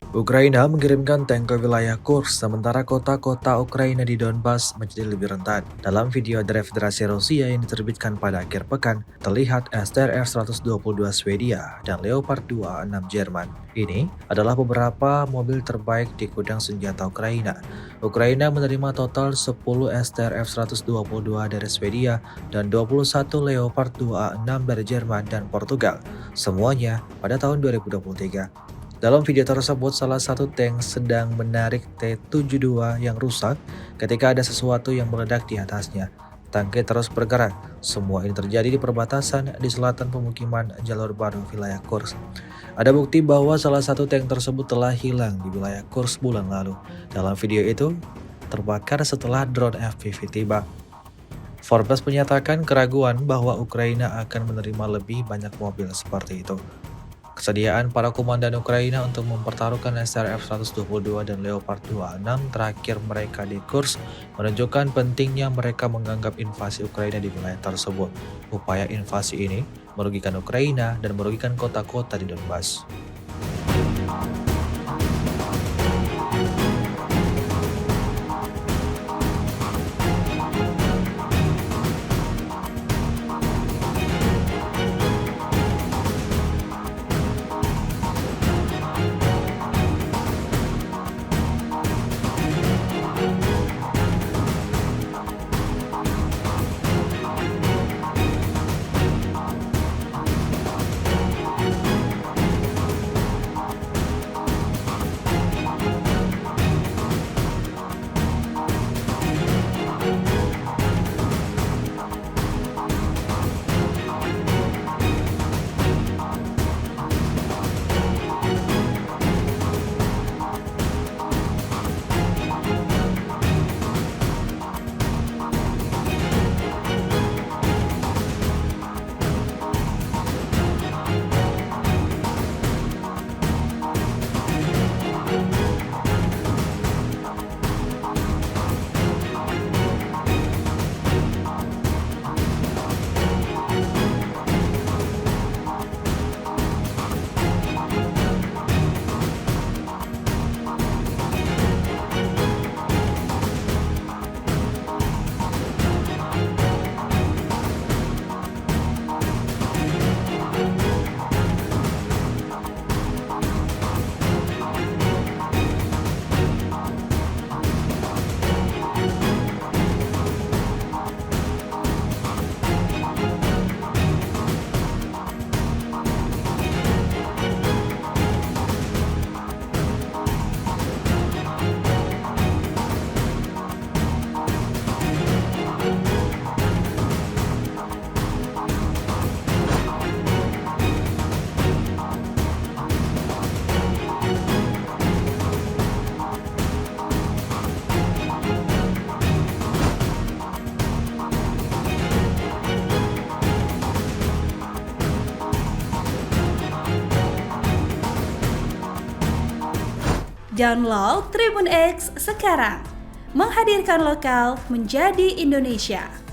Ukraina mengirimkan tank ke wilayah Kursk, sementara kota-kota Ukraina di Donbas menjadi lebih rentan. Dalam video dari Federasi Rusia yang diterbitkan pada akhir pekan, terlihat STR-122 Swedia dan Leopard 26 Jerman. Ini adalah beberapa mobil terbaik di gudang senjata Ukraina. Ukraina menerima total 10 STR F-122 dari Swedia dan 21 Leopard 26 dari Jerman dan Portugal, semuanya pada tahun 2023. Dalam video tersebut, salah satu tank sedang menarik T-72 yang rusak ketika ada sesuatu yang meledak di atasnya. Tangke terus bergerak. Semua ini terjadi di perbatasan di selatan pemukiman jalur baru wilayah Kursk. Ada bukti bahwa salah satu tank tersebut telah hilang di wilayah Kursk bulan lalu. Dalam video itu, terbakar setelah drone FPV tiba. Forbes menyatakan keraguan bahwa Ukraina akan menerima lebih banyak mobil seperti itu. Kesediaan para komandan Ukraina untuk mempertaruhkan STR F-122 dan Leopard 26 terakhir mereka di Kursk menunjukkan pentingnya mereka menganggap invasi Ukraina di wilayah tersebut. Upaya invasi ini merugikan Ukraina dan merugikan kota-kota di Donbas. Download Tribun X sekarang, menghadirkan lokal menjadi Indonesia.